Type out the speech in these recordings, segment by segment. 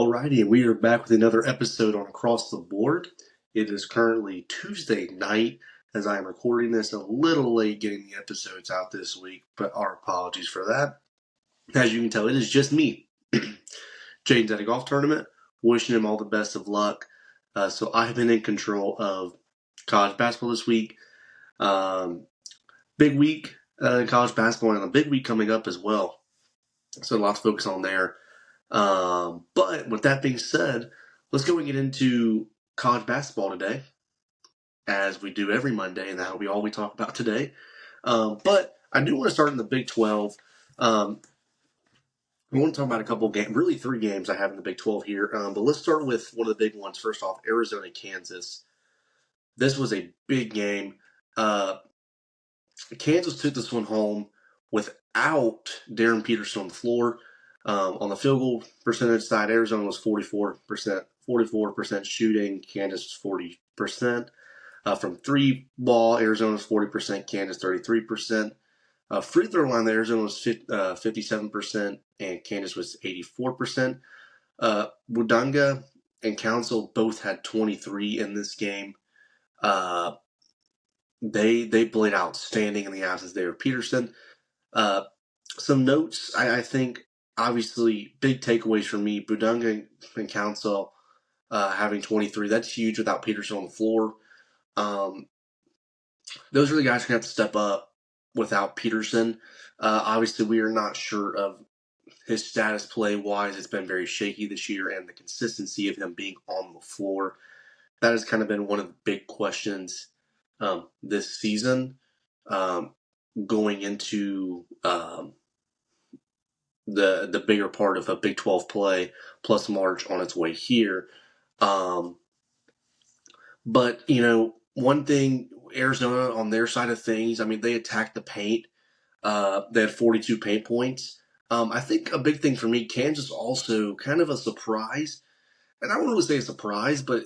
Alrighty, and we are back with another episode on Across the Board. It is currently Tuesday night as I am recording this, a little late getting the episodes out this week, but our apologies for that. As you can tell, it is just me. Jaden's at a golf tournament, wishing him all the best of luck. So I have been in control of college basketball this week. Big week in college basketball, and a big week coming up as well. So lots to focus on there. But with that being said, let's go and get into college basketball today, as we do every Monday, and that'll be all we talk about today. But I do want to start in the Big 12. I want to talk about a couple of games, really 3 games I have in the Big 12 here. But let's start with one of the big ones. First off, Arizona, Kansas. This was a big game. Kansas took this one home without Darren Peterson on the floor. On the field goal percentage side, Arizona was 44% shooting. Kansas was 40%. From 3 ball, Arizona was 40%. Kansas 33%. Free throw line, Arizona was 57%, and Kansas was 84%. Wodunga and Council both had 23 in this game. They played outstanding in the absence there of Peterson. Some notes, I think. Obviously, big takeaways for me. Wodunga and Council having 23. That's huge without Peterson on the floor. Those are the guys who have to step up without Peterson. Obviously, we are not sure of his status play-wise. It's been very shaky this year, and the consistency of him being on the floor. That has kind of been one of the big questions this season going into the bigger part of a Big 12 play, plus March on its way here. But, one thing, Arizona on their side of things, they attacked the paint. They had 42 paint points. I think a big thing for me, Kansas also kind of a surprise. And I wouldn't really say a surprise, but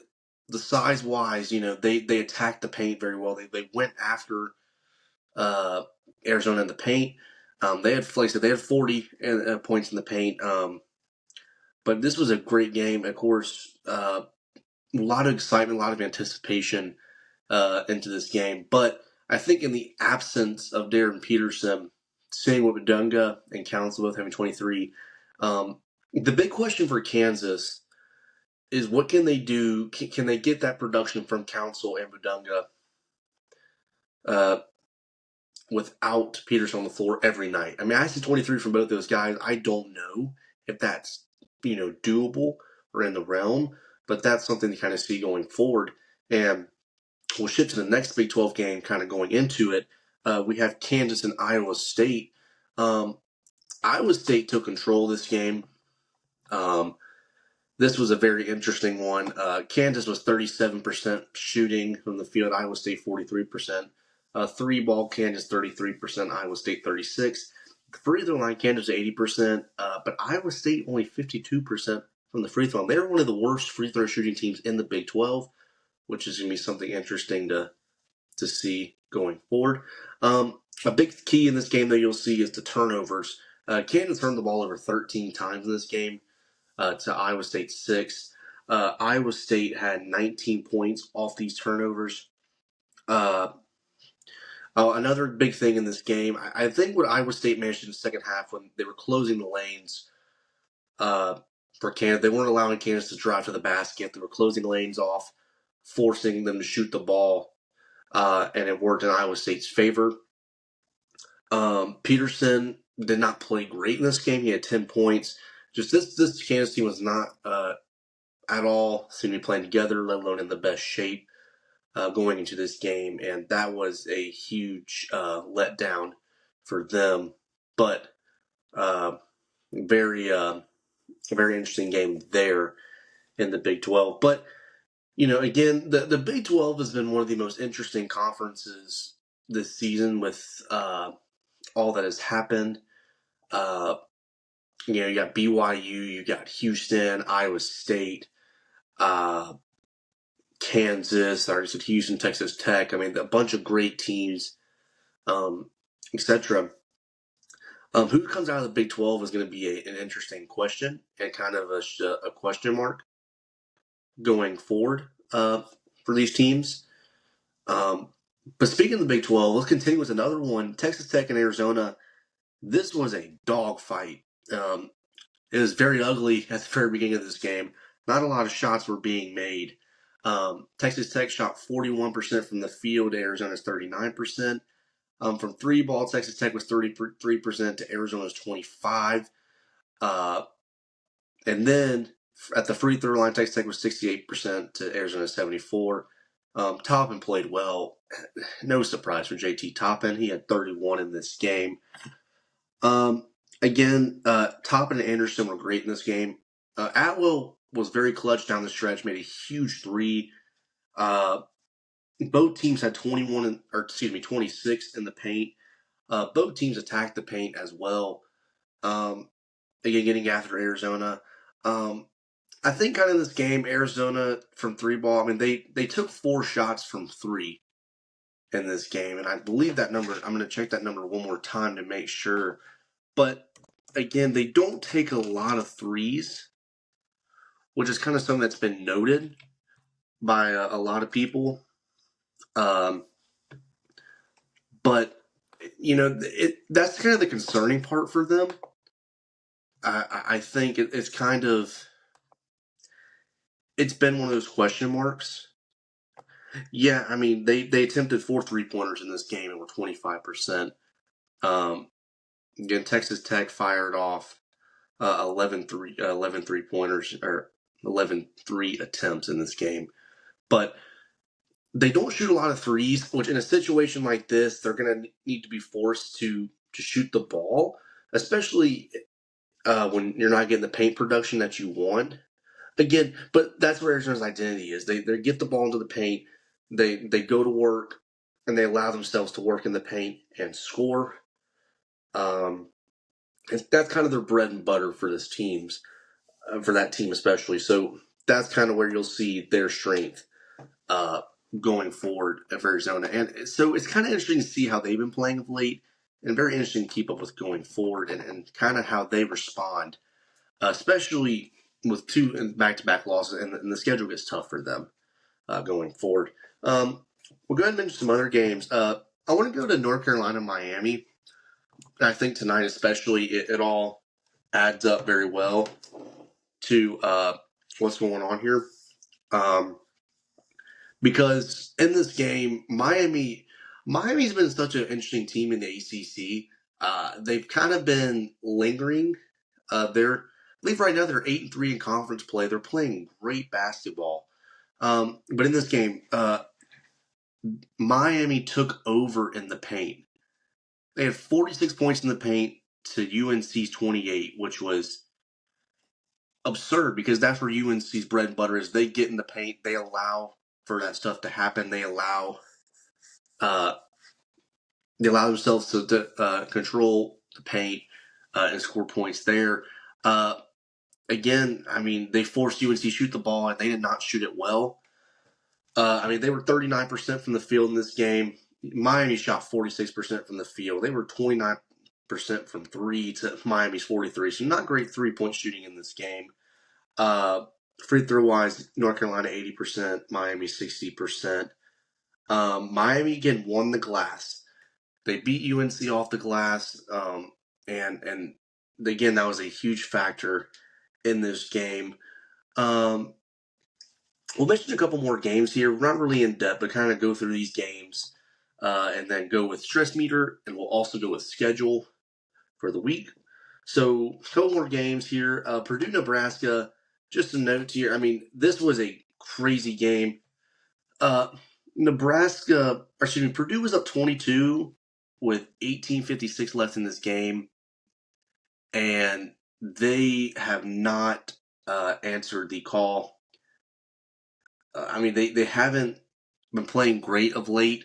the size-wise, they attacked the paint very well. They went after Arizona in the paint. They had 40 points in the paint. But this was a great game. Of course, a lot of excitement, a lot of anticipation into this game. But I think in the absence of Darren Peterson, seeing what Wodunga and Council both having 23, the big question for Kansas is what can they do? Can they get that production from Council and Wodunga without Peterson on the floor every night? I see 23 from both those guys. I don't know if that's doable or in the realm, but that's something to kind of see going forward. And we'll shift to the next Big 12 game kind of going into it. We have Kansas and Iowa State. Iowa State took control of this game. This was a very interesting one. Kansas was 37% shooting from the field. Iowa State 43%. 3-ball, Kansas 33%. Iowa State 36%. Free throw line, Kansas 80%. But Iowa State only 52% from the free throw line. They're one of the worst free throw shooting teams in the Big 12, which is going to be something interesting to see going forward. A big key in this game, though, you'll see is the turnovers. Kansas turned the ball over 13 times in this game to Iowa State 6. Iowa State had 19 points off these turnovers. Another big thing in this game, I think what Iowa State managed in the second half when they were closing the lanes for Kansas, they weren't allowing Kansas to drive to the basket. They were closing lanes off, forcing them to shoot the ball, and it worked in Iowa State's favor. Peterson did not play great in this game. He had 10 points. Just this Kansas team was not at all seemed to be playing together, let alone in the best shape going into this game, and that was a huge letdown for them. But very interesting game there in the Big 12. But again, the Big 12 has been one of the most interesting conferences this season with all that has happened. You got BYU, you got Houston, Iowa State, Kansas, or Houston, Texas Tech. A bunch of great teams, etc. Who comes out of the Big 12 is going to be an interesting question and kind of a question mark going forward for these teams. Um, but speaking of the Big 12, let's continue with another one. Texas Tech and Arizona. This was a dogfight. It was very ugly at the very beginning of this game. Not a lot of shots were being made. Texas Tech shot 41% from the field. Arizona's 39%. From three ball, Texas Tech was 33% to Arizona's 25%. And then at the free throw line, Texas Tech was 68% to Arizona's 74%. Toppin played well. No surprise for JT Toppin. He had 31 in this game. Again, Toppin and Anderson were great in this game. Atwell was very clutch down the stretch, made a huge three. Both teams had 26 in the paint. Both teams attacked the paint as well. Again, getting after Arizona. I think kind of in this game, Arizona from three ball, I mean, they took 4 shots from three in this game. And I believe that number, I'm going to check that number one more time to make sure. But again, they don't take a lot of threes, which is kind of something that's been noted by a lot of people. But, that's kind of the concerning part for them. I think it's kind of, it's been one of those question marks. Yeah, I mean, they attempted 4 3-pointers in this game and were 25%. Again, Texas Tech fired off 11 3-pointers, or 11 3 attempts in this game. But they don't shoot a lot of threes, which in a situation like this, they're going to need to be forced to shoot the ball, especially when you're not getting the paint production that you want. Again, but that's where Arizona's identity is. They get the ball into the paint, they go to work, and they allow themselves to work in the paint and score. That's kind of their bread and butter for this teams, for that team especially. So that's kind of where you'll see their strength going forward of Arizona. And so it's kind of interesting to see how they've been playing of late, and very interesting to keep up with going forward, and kind of how they respond, especially with 2 back-to-back losses, and the schedule gets tough for them going forward. We'll go ahead and mention some other games. I want to go to North Carolina, Miami. I think tonight especially, it all adds up very well to what's going on here. Because in this game, Miami's been such an interesting team in the ACC. They've kind of been lingering. I believe right now they're 8-3 in conference play. They're playing great basketball. But in this game, Miami took over in the paint. They had 46 points in the paint to UNC's 28, which was absurd because that's where UNC's bread and butter is. They get in the paint. They allow for that stuff to happen. They allow themselves to control the paint and score points there. Again, I mean, they forced UNC to shoot the ball, and they did not shoot it well. I mean, they were 39% from the field in this game. Miami shot 46% from the field. They were 29% from three to Miami's 43%. So not great three-point shooting in this game. Free throw-wise, North Carolina 80%, Miami 60%. Miami, again, won the glass. They beat UNC off the glass, and again, that was a huge factor in this game. We'll mention a couple more games here. We're not really in depth, but kind of go through these games and then go with stress meter, and we'll also go with schedule for the week. So, a couple more games here. Purdue, Nebraska, just a note here. I mean, this was a crazy game. Purdue was up 22 with 18:56 left in this game, and they have not answered the call. I mean, they haven't been playing great of late,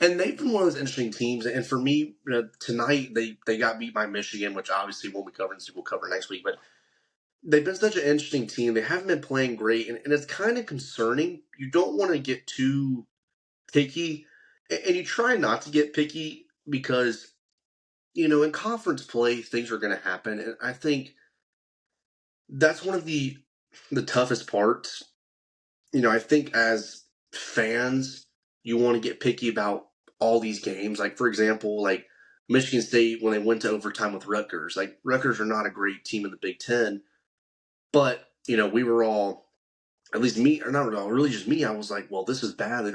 and they've been one of those interesting teams. And for me, tonight they got beat by Michigan, which obviously won't be covered, so we'll cover next week. But they've been such an interesting team. They haven't been playing great, and it's kind of concerning. You don't want to get too picky, and you try not to get picky because in conference play, things are going to happen, and I think that's one of the toughest parts. I think as fans, you want to get picky about all these games. Like, for example, like Michigan State, when they went to overtime with Rutgers, like Rutgers are not a great team in the Big Ten, but, we were all, at least me, or not all, really just me, I was like, well, this is bad.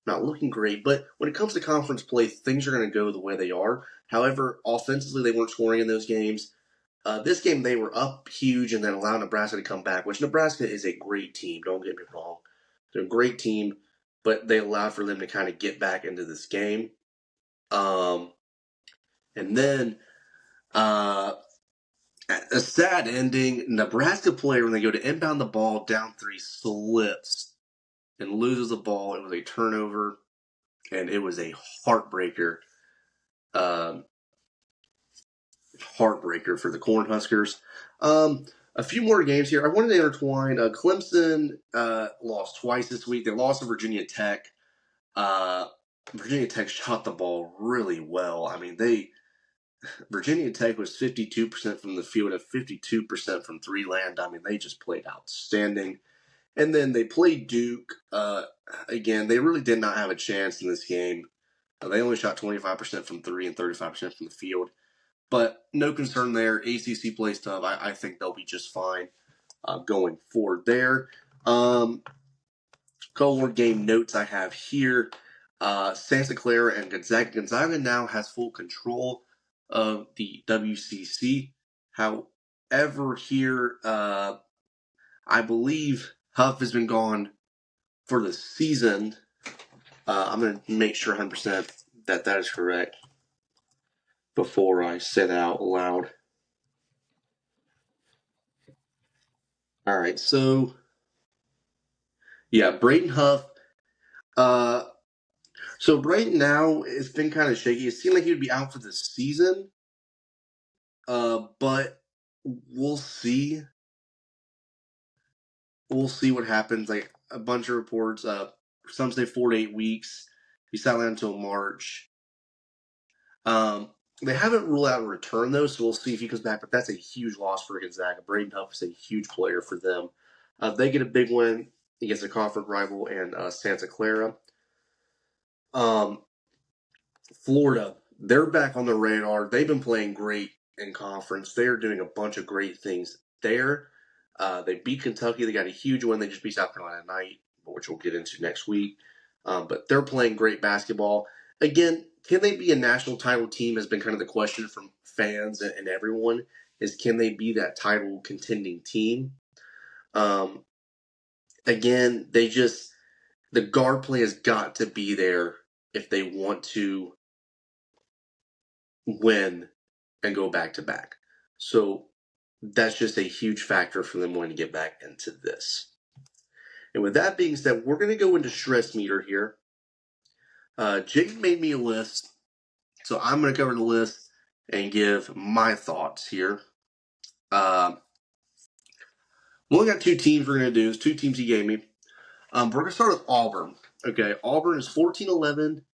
Not looking great. But when it comes to conference play, things are going to go the way they are. However, offensively, they weren't scoring in those games. This game, they were up huge and then allowed Nebraska to come back, which Nebraska is a great team. Don't get me wrong. They're a great team, but they allowed for them to kind of get back into this game. And then a sad ending. Nebraska player, when they go to inbound the ball, down 3, slips and loses the ball. It was a turnover, and it was a heartbreaker. Heartbreaker for the Cornhuskers. A few more games here. I wanted to intertwine. Clemson lost twice this week. They lost to Virginia Tech. Virginia Tech shot the ball really well. Virginia Tech was 52% from the field and 52% from three land. They just played outstanding. And then they played Duke. Again, they really did not have a chance in this game. They only shot 25% from three and 35% from the field. But no concern there. ACC plays tough. I think they'll be just fine going forward there. Couple more game notes I have here. Santa Clara and Gonzaga. Gonzaga now has full control of the WCC. However, here, I believe Huff has been gone for the season. I'm going to make sure 100% that is correct before I say that out loud. All right, so yeah, Braden Huff. So right now it's been kind of shaky. It seemed like he would be out for the season, but we'll see. We'll see what happens. Like a bunch of reports, some say 4 to 8 weeks. He's sidelined until March. They haven't ruled out a return, though, so we'll see if he comes back. But that's a huge loss for Gonzaga. Braden Huff is a huge player for them. They get a big win against a conference rival and Santa Clara. Florida, they're back on the radar. They've been playing great in conference. They're doing a bunch of great things there. They beat Kentucky. They got a huge win. They just beat South Carolina tonight, which we'll get into next week. But they're playing great basketball. Again, can they be a national title team has been kind of the question from fans and everyone is can they be that title contending team? Again, the guard play has got to be there if they want to win and go back to back. So that's just a huge factor for them wanting to get back into this. And with that being said, we're going to go into stress meter here. Jake made me a list, so I'm going to cover the list and give my thoughts here. We only got 2 teams we're going to do. It's 2 teams he gave me. We're going to start with Auburn. Okay, Auburn is 14-11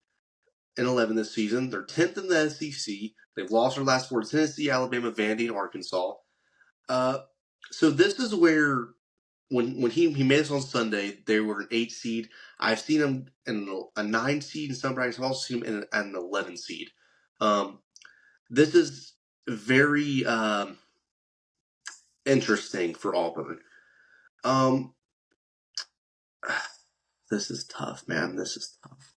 and 11 this season. They're 10th in the SEC. They've lost their last 4 to Tennessee, Alabama, Vandy, and Arkansas. So this is where when he made this on Sunday, they were an 8 seed. I've seen them in a 9 seed in some brackets. I've also seen them in an 11 seed. This is very interesting for Auburn. This is tough, man. This is tough.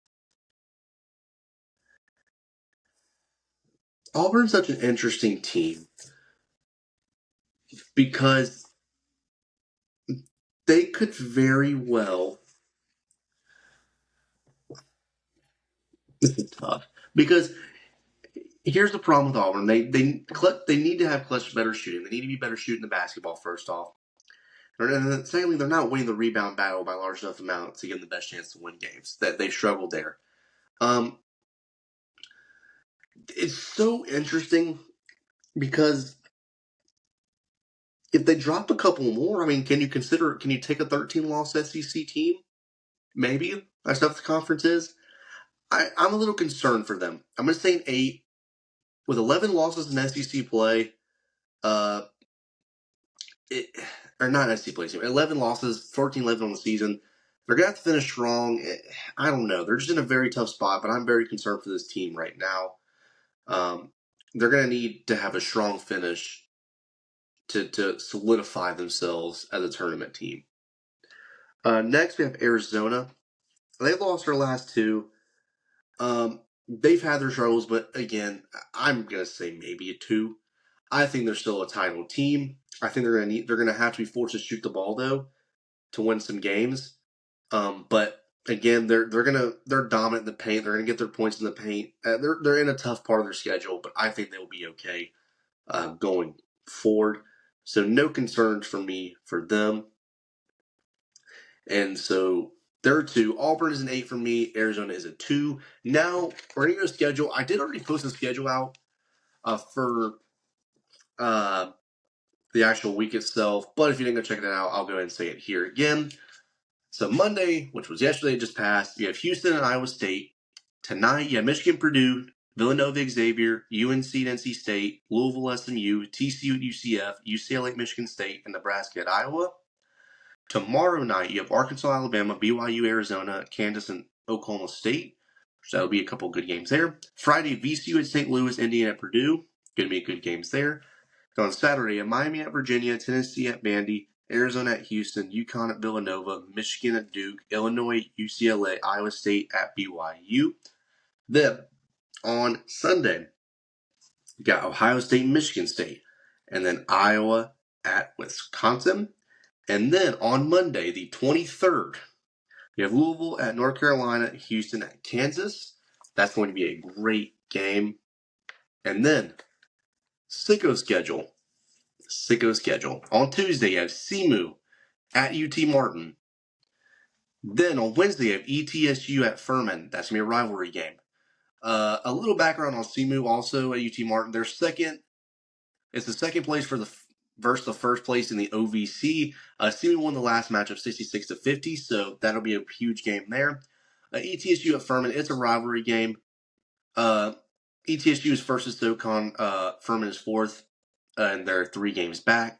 Auburn's such an interesting team because they could very well. This is tough because here's the problem with Auburn. They need to have clutch better shooting. They need to be better shooting the basketball first off. And then secondly, they're not winning the rebound battle by large enough amounts to give them the best chance to win games. That they've struggled there. It's so interesting because if they drop a couple more, can you take a 13-loss SEC team? Maybe. That's stuff the conference is. I'm a little concerned for them. I'm going to say an 8 with 11 losses in SEC play, uh, or not SEC play, 11 losses, 14-11 on the season. They're going to have to finish strong. I don't know. They're just in a very tough spot, but I'm very concerned for this team right now. They're going to need to have a strong finish to solidify themselves as a tournament team. Next, we have Arizona. They lost their last two. They've had their struggles, but again, I'm going to say maybe a 2. I think they're still a title team. I think they're going to have to be forced to shoot the ball though to win some games. But again, they're dominant in the paint. They're gonna get their points in the paint. They're in a tough part of their schedule, but I think they'll be okay going forward. So no concerns for me for them. And so they're 2. Auburn is an 8 for me. Arizona is a 2. Now we're gonna go schedule. I did already post the schedule out for the actual week itself, but if you didn't go check it out, I'll go ahead and say it here again. So Monday, which was yesterday, just passed, you have Houston and Iowa State. Tonight, you have Michigan, Purdue, Villanova, Xavier, UNC and NC State, Louisville, SMU, TCU, UCF, UCLA, Michigan State, and Nebraska at Iowa. Tomorrow night, you have Arkansas, Alabama, BYU, Arizona, Kansas, and Oklahoma State. So that'll be a couple good games there. Friday, VCU at St. Louis, Indiana at Purdue. Going to be good games there. And on Saturday, you have Miami at Virginia, Tennessee at Vandy, Arizona at Houston, UConn at Villanova, Michigan at Duke, Illinois, UCLA, Iowa State at BYU. Then, on Sunday, you got Ohio State, Michigan State, and then Iowa at Wisconsin. And then on Monday, the 23rd, you have Louisville at North Carolina, Houston at Kansas. That's going to be a great game. And then, sicko schedule. On Tuesday, you have CMU at UT Martin. Then on Wednesday, you have ETSU at Furman. That's going to be a rivalry game. A little background on CMU also at UT Martin. They're second. It's the second place versus the first place in the OVC. CMU won the last match of 66-50, so that'll be a huge game there. ETSU at Furman, it's a rivalry game. ETSU is first at SoCon. Furman is fourth, and they're 3 games back.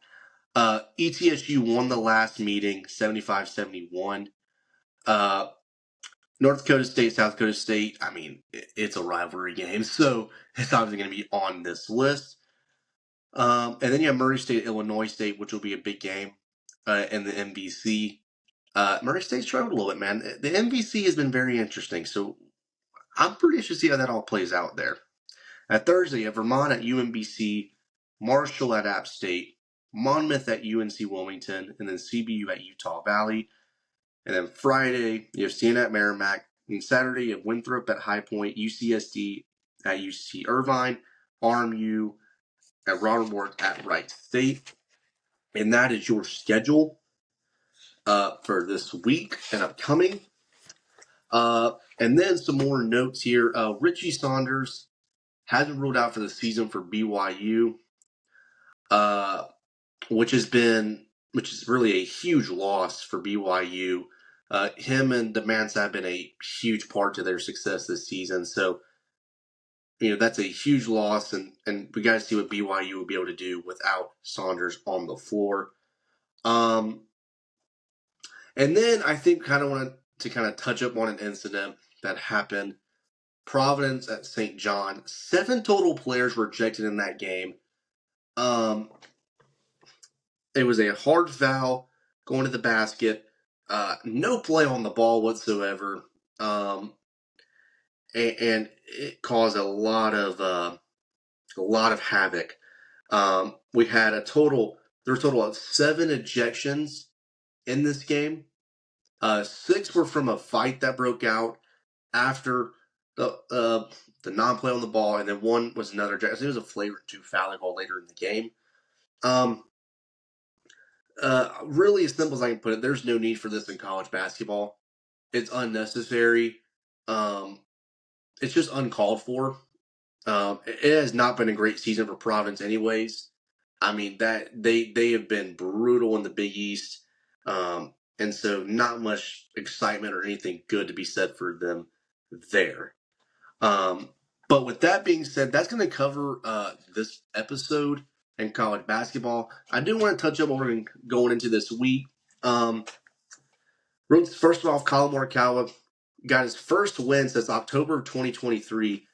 ETSU won the last meeting, 75-71. North Dakota State, South Dakota State, I mean, it's a rivalry game, so it's obviously going to be on this list. And then you have Murray State, Illinois State, which will be a big game in the MVC. Murray State struggled a little bit, man. The MVC has been very interesting, so I'm pretty interested to see how that all plays out there. At Thursday, you have Vermont at UMBC, Marshall at App State, Monmouth at UNC Wilmington, and then CBU at Utah Valley. And then Friday, you have Siena at Merrimack. And Saturday, you have Winthrop at High Point, UCSD at UC Irvine, RMU at Robert at Wright State. And that is your schedule for this week and upcoming. And then some more notes here. Richie Saunders has been ruled out for the season for BYU, which is really a huge loss for BYU. Him and Demance have been a huge part to their success this season. So, that's a huge loss, and we got to see what BYU will be able to do without Saunders on the floor. And then I think kind of wanted to kind of touch up on an incident that happened. Providence at St. John. 7 total players were ejected in that game. It was a hard foul going to the basket. No play on the ball whatsoever. And it caused a lot of havoc. We had there was a total of 7 ejections in this game. 6 were from a fight that broke out after the non-play on the ball, and then 1 was another ejection. I think it was a flagrant 2 foul call later in the game. Really as simple as I can put it, there's no need for this in college basketball. It's unnecessary. It's just uncalled for. It has not been a great season for Providence anyways. I mean, that they have been brutal in the Big East. And so not much excitement or anything good to be said for them there. But But with that being said, that's going to cover this episode in college basketball. I do want to touch up what we're going into this week. First of all, Colin Morikawa got his first win since October of 2023.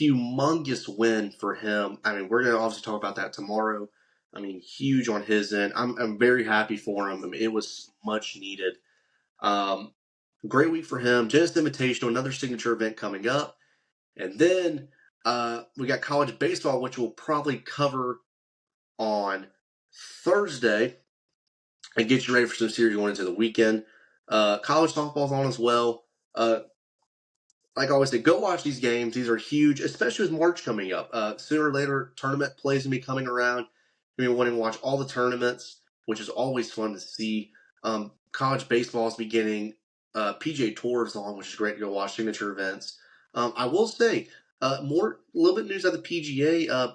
Humongous win for him. I mean, we're going to obviously talk about that tomorrow. I mean, huge on his end. I'm very happy for him. I mean, it was much needed. Great week for him. Genesis Invitational, another signature event coming up. And then we got college baseball, which we'll probably cover on Thursday and get you ready for some series going into the weekend. College softball's on as well. Like I always say, go watch these games. These are huge, especially with March coming up. Sooner or later, tournament plays going to be coming around. You're wanting to watch all the tournaments, which is always fun to see. College baseball is beginning. PGA Tour is on, which is great to go watch signature events. I will say, a little bit news out of the PGA.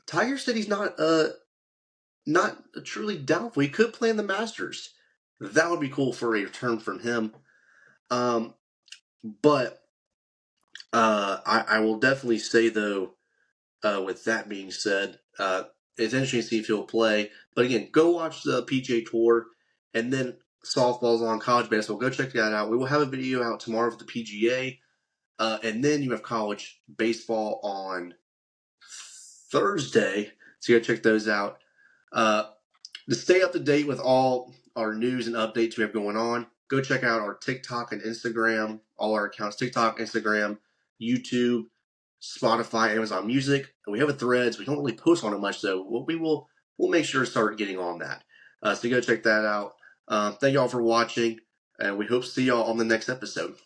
Tiger said he's not truly doubtful. He could play in the Masters. That would be cool for a return from him. But I will definitely say, though, with that being said, it's interesting to see if he'll play. But again, go watch the PGA Tour, and then softball's on, college baseball. Go check that out. We will have a video out tomorrow for the PGA, and then you have college baseball on Thursday. So you gotta check those out. To stay up to date with all our news and updates we have going on, go check out our TikTok and Instagram, all our accounts, TikTok, Instagram, YouTube, Spotify, Amazon Music. And we have a Threads. We don't really post on it much, though. We'll make sure to start getting on that. So go check that out. Thank y'all for watching, and we hope to see y'all on the next episode.